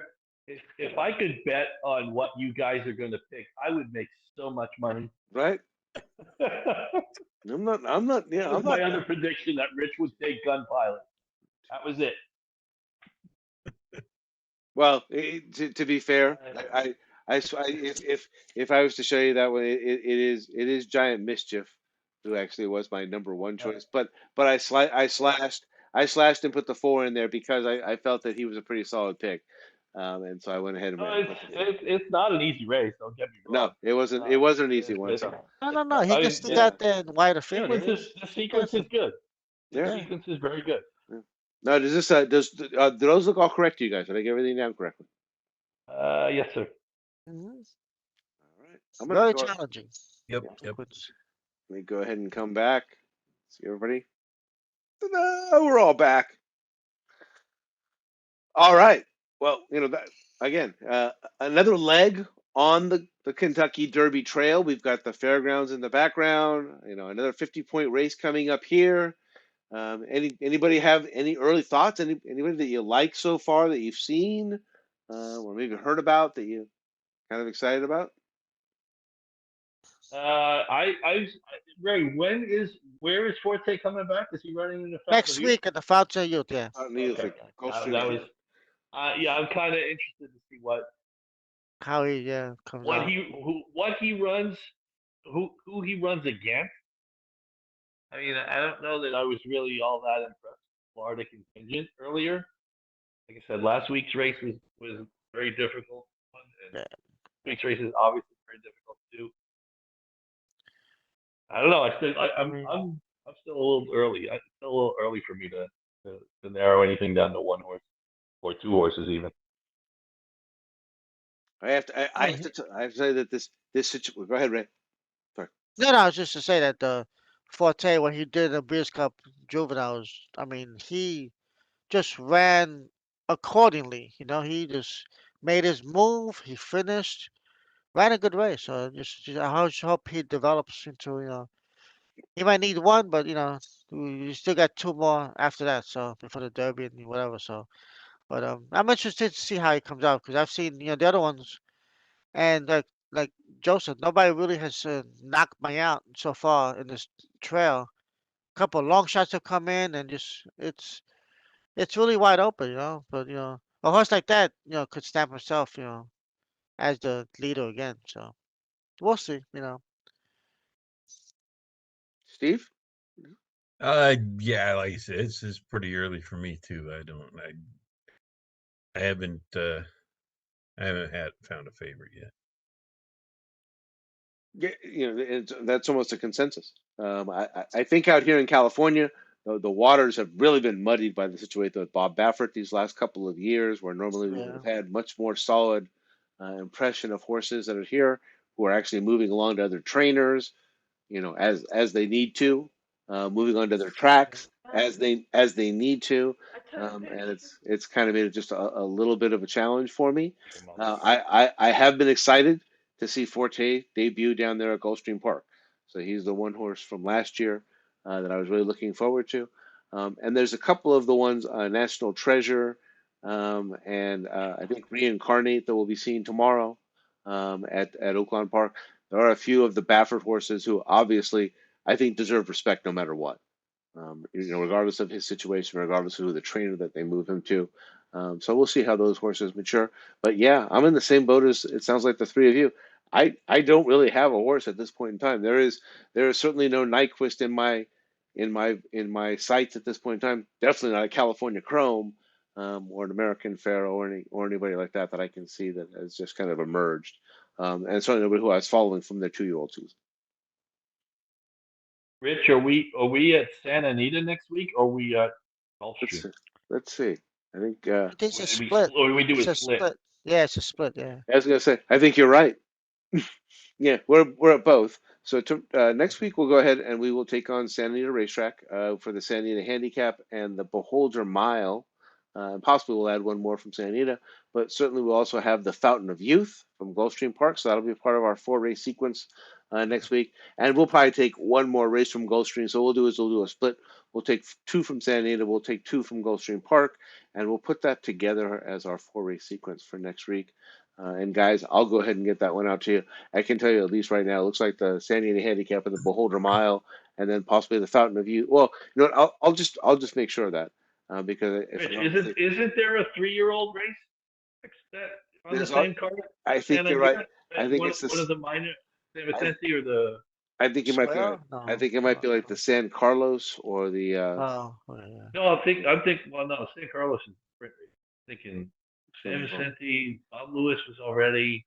[SPEAKER 3] if I could bet on what you guys are going to pick, I would make so much money.
[SPEAKER 1] right.
[SPEAKER 3] That
[SPEAKER 1] Yeah,
[SPEAKER 3] was
[SPEAKER 1] I'm
[SPEAKER 3] my
[SPEAKER 1] not.
[SPEAKER 3] other prediction that Rich would take gun pilot. That was it.
[SPEAKER 1] Well, to be fair,
[SPEAKER 3] Uh,
[SPEAKER 1] if I was to show you that one, it is Giant Mischief, who actually was my number one
[SPEAKER 3] uh,
[SPEAKER 1] choice. But I slashed and put the 4 in there because I felt that he was a pretty solid pick, and so I went ahead and
[SPEAKER 3] no,
[SPEAKER 1] ran and put the 4.
[SPEAKER 3] it's not an easy race. Don't get me
[SPEAKER 1] No,
[SPEAKER 3] wrong.
[SPEAKER 1] it wasn't. It
[SPEAKER 3] Uh,
[SPEAKER 1] wasn't an easy
[SPEAKER 3] it,
[SPEAKER 1] one.
[SPEAKER 3] it,
[SPEAKER 1] So
[SPEAKER 2] No, no, no. He can stick
[SPEAKER 3] yeah,
[SPEAKER 1] yeah,
[SPEAKER 2] out there and wire the
[SPEAKER 3] sequence
[SPEAKER 2] favorite.
[SPEAKER 3] is the sequence is
[SPEAKER 2] Listen,
[SPEAKER 3] good. The
[SPEAKER 1] yeah.
[SPEAKER 2] yeah.
[SPEAKER 3] sequence is very good.
[SPEAKER 1] Yeah. Now, do those look all correct to you guys? Did I get everything down correctly?
[SPEAKER 3] Yes, sir.
[SPEAKER 2] Hmm.
[SPEAKER 1] All right, I'm gonna
[SPEAKER 2] Very
[SPEAKER 1] go.
[SPEAKER 2] challenging
[SPEAKER 4] Yep,
[SPEAKER 1] Yeah,
[SPEAKER 4] yep.
[SPEAKER 2] sequence.
[SPEAKER 1] let me go ahead and come back. See everybody. Ta-da, we're all back. All right. Well, that again, another leg on the Kentucky Derby Trail. We've got the fairgrounds in the background. Another 50-point race coming up here. Anybody have any early thoughts? Anybody that you like so far that you've seen, or maybe heard about that you kind of excited about?
[SPEAKER 3] Ray, where is Forte coming back? Is he running in the Fountain of
[SPEAKER 2] Next
[SPEAKER 3] Youth?
[SPEAKER 2] week at the Fountain of Youth, yeah.
[SPEAKER 3] Okay,
[SPEAKER 1] Gulfstream.
[SPEAKER 3] that was. Yeah, I'm kind of interested to see
[SPEAKER 2] How he comes out.
[SPEAKER 3] what he runs, who he runs against. I mean, I don't know that I was really all that impressed with Florida contingent earlier. Like I said, last week's race was very difficult, and
[SPEAKER 2] Yeah.
[SPEAKER 3] this week's race is obviously very difficult too. I don't know. I'm still a little early. It's still a little early for me to narrow anything down to one horse or two horses even.
[SPEAKER 1] I have to say that this situation. Go ahead, Ray. Sorry.
[SPEAKER 2] No, no, it's just to say that the Forte, when he did the Breeders' Cup Juveniles, I mean, he just ran accordingly. He just made his move. He finished, ran a good race. So I just hope he develops into, he might need one, but we still got two more after that. So before the Derby and whatever. So, but I'm interested to see how he comes out because I've seen the other ones, and like Joseph, nobody really has knocked me out so far in this trail. A couple of long shots have come in, and just it's really wide open, But a horse like that, could stamp himself, as the leader again. So we'll see.
[SPEAKER 1] Steve?
[SPEAKER 4] Yeah, like I said, it's pretty early for me too. I haven't found a favorite yet.
[SPEAKER 1] Yeah, that's almost a consensus. I think out here in California, the waters have really been muddied by the situation with Bob Baffert these last couple of years, where normally we would
[SPEAKER 2] Yeah.
[SPEAKER 1] have had much more solid impression of horses that are here who are actually moving along to other trainers, as they need to, moving onto their tracks as they need to, and it's kind of made it just a little bit of a challenge for me. I have been excited to see Forte debut down there at Gulfstream Park. So he's the one horse from last year that I was really looking forward to. And there's a couple of the ones, National Treasure, and I think Reincarnate, that we'll be seeing tomorrow at Oaklawn Park. There are a few of the Baffert horses who obviously I think deserve respect no matter what. Regardless of his situation, regardless of who the trainer that they move him to. So we'll see how those horses mature. But yeah, I'm in the same boat as it sounds like the three of you. I don't really have a horse at this point in time. There is certainly no Nyquist in my sights at this point in time. Definitely not a California Chrome, or an American Pharaoh, or anybody like that I can see that has just kind of emerged. And certainly nobody who I was following from their 2-year-old season.
[SPEAKER 3] Rich, are we at Santa Anita next week, or are we at
[SPEAKER 1] Let's
[SPEAKER 3] Gulfstream?
[SPEAKER 1] see. Let's see. I think
[SPEAKER 2] I think it's
[SPEAKER 3] Or
[SPEAKER 2] a
[SPEAKER 3] did we
[SPEAKER 2] split.
[SPEAKER 3] or did we do
[SPEAKER 2] It's
[SPEAKER 3] a
[SPEAKER 2] a
[SPEAKER 3] split?
[SPEAKER 2] split. Yeah, it's a split. Yeah.
[SPEAKER 1] I was gonna say. I think you're right. Yeah, we're at both. So next week we'll go ahead and we will take on Santa Anita Racetrack for the Santa Anita Handicap and the Beholder Mile. And possibly we'll add one more from Santa Anita, but certainly we'll also have the Fountain of Youth from Gulfstream Park. So that'll be part of our 4-race sequence next week. And we'll probably take one more race from Gulfstream. So we'll do a split. We'll take 2 from Santa Anita. We'll take 2 from Gulfstream Park, and we'll put that together as our 4-race sequence for next week. And guys, I'll go ahead and get that one out to you. I can tell you at least right now, it looks like the San Diego Handicap and the Beholder Mile, and then possibly the Fountain of Youth. Well, what? I'll just make sure of that because if
[SPEAKER 3] Rich,
[SPEAKER 1] I'm not mistaken,
[SPEAKER 3] isn't there a 3-year-old race that on the
[SPEAKER 1] there's.
[SPEAKER 3] same card
[SPEAKER 1] I
[SPEAKER 3] for
[SPEAKER 1] think
[SPEAKER 3] Santa
[SPEAKER 1] you're right.
[SPEAKER 3] Anita?
[SPEAKER 1] I
[SPEAKER 3] And
[SPEAKER 1] think
[SPEAKER 3] one
[SPEAKER 1] it's
[SPEAKER 3] one of
[SPEAKER 1] this.
[SPEAKER 3] the minor San
[SPEAKER 1] I,
[SPEAKER 3] Vicente or the
[SPEAKER 1] I think you might be right.
[SPEAKER 2] Swell?
[SPEAKER 1] I
[SPEAKER 2] No.
[SPEAKER 1] think it might be like the San Carlos or the.
[SPEAKER 2] Oh, yeah.
[SPEAKER 3] no, I'm thinking well no, San Carlos is a sprint race. I'm thinking San
[SPEAKER 1] Some,
[SPEAKER 3] Vicente, Bob Lewis was already.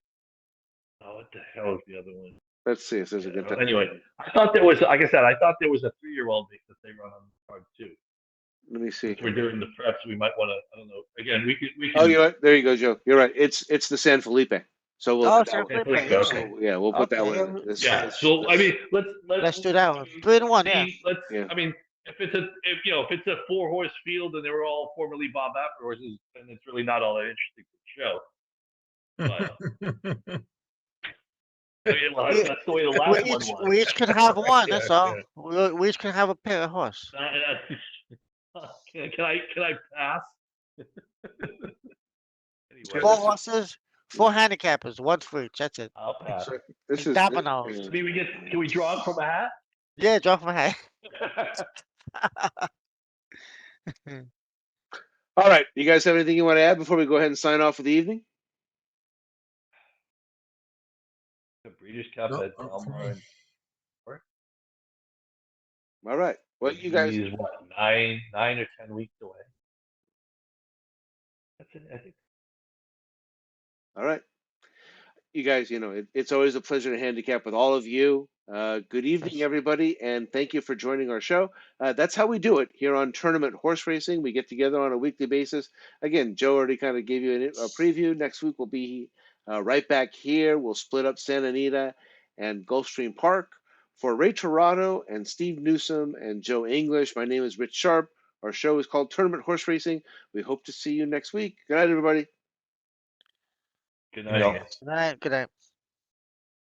[SPEAKER 3] Oh, what the hell is the other one?
[SPEAKER 1] let's see if there's a
[SPEAKER 3] Yeah,
[SPEAKER 1] good
[SPEAKER 3] well,
[SPEAKER 1] time.
[SPEAKER 3] anyway, I thought there was, like I said, I thought there was a 3-year-old that they run on the card too.
[SPEAKER 1] Let me see
[SPEAKER 3] Since we're
[SPEAKER 1] here.
[SPEAKER 3] doing the preps, we might want to. I don't know. Again, we
[SPEAKER 1] Oh,
[SPEAKER 3] can.
[SPEAKER 1] you know what? There you go, Joe. You're right. It's the San Felipe. So we'll
[SPEAKER 2] Oh,
[SPEAKER 1] put that
[SPEAKER 2] San
[SPEAKER 1] one.
[SPEAKER 2] Felipe.
[SPEAKER 3] Okay.
[SPEAKER 2] Yeah.
[SPEAKER 1] So yeah, we'll put that
[SPEAKER 2] Okay.
[SPEAKER 1] one
[SPEAKER 2] Yeah.
[SPEAKER 1] in. This
[SPEAKER 3] Yeah.
[SPEAKER 1] this
[SPEAKER 3] So I
[SPEAKER 1] this.
[SPEAKER 3] mean, let's
[SPEAKER 2] Let's do that one.
[SPEAKER 3] I mean,
[SPEAKER 2] 3 and
[SPEAKER 3] let's
[SPEAKER 2] 1. Yeah.
[SPEAKER 3] see. Let's.
[SPEAKER 1] Yeah.
[SPEAKER 3] I mean, if it's a 4-horse field and they were all formerly Bob After horses, then it's really not all that interesting to show. But Well,
[SPEAKER 2] We,
[SPEAKER 3] that's the way the last one was.
[SPEAKER 2] we each can have one.
[SPEAKER 3] Yeah,
[SPEAKER 2] That's all.
[SPEAKER 3] yeah.
[SPEAKER 2] We each can have a pair of horse.
[SPEAKER 3] Can I pass?
[SPEAKER 1] So
[SPEAKER 3] Anyway,
[SPEAKER 2] Four
[SPEAKER 1] this is
[SPEAKER 2] horses, four handicappers, one for each. That's it.
[SPEAKER 3] I'll pass.
[SPEAKER 1] so this
[SPEAKER 2] And
[SPEAKER 1] is
[SPEAKER 2] dominoes.
[SPEAKER 3] I mean, can we draw from a hat?
[SPEAKER 2] Yeah, drop my hat.
[SPEAKER 1] all right. You guys have anything you want to add before we go ahead and sign off for the evening?
[SPEAKER 3] The Breeders' Cup
[SPEAKER 4] Nope,
[SPEAKER 3] at
[SPEAKER 4] not for
[SPEAKER 3] Belmar
[SPEAKER 4] me.
[SPEAKER 3] and
[SPEAKER 1] All right. Well, you guys.
[SPEAKER 3] he's what 9 or 10 weeks away. That's it. I think.
[SPEAKER 1] All right. You guys, it's always a pleasure to handicap with all of you. Good evening, everybody, and thank you for joining our show. That's how we do it here on Tournament Horse Racing. We get together on a weekly basis. Again, Joe already kind of gave you a preview. Next week we'll be right back here. We'll split up Santa Anita and Gulfstream Park. For Ray Torado and Steve Newsom and Joe English, my name is Rich Sharp. Our show is called Tournament Horse Racing. We hope to see you next week. Good night, everybody.
[SPEAKER 3] Good night.
[SPEAKER 2] Good night. Good night.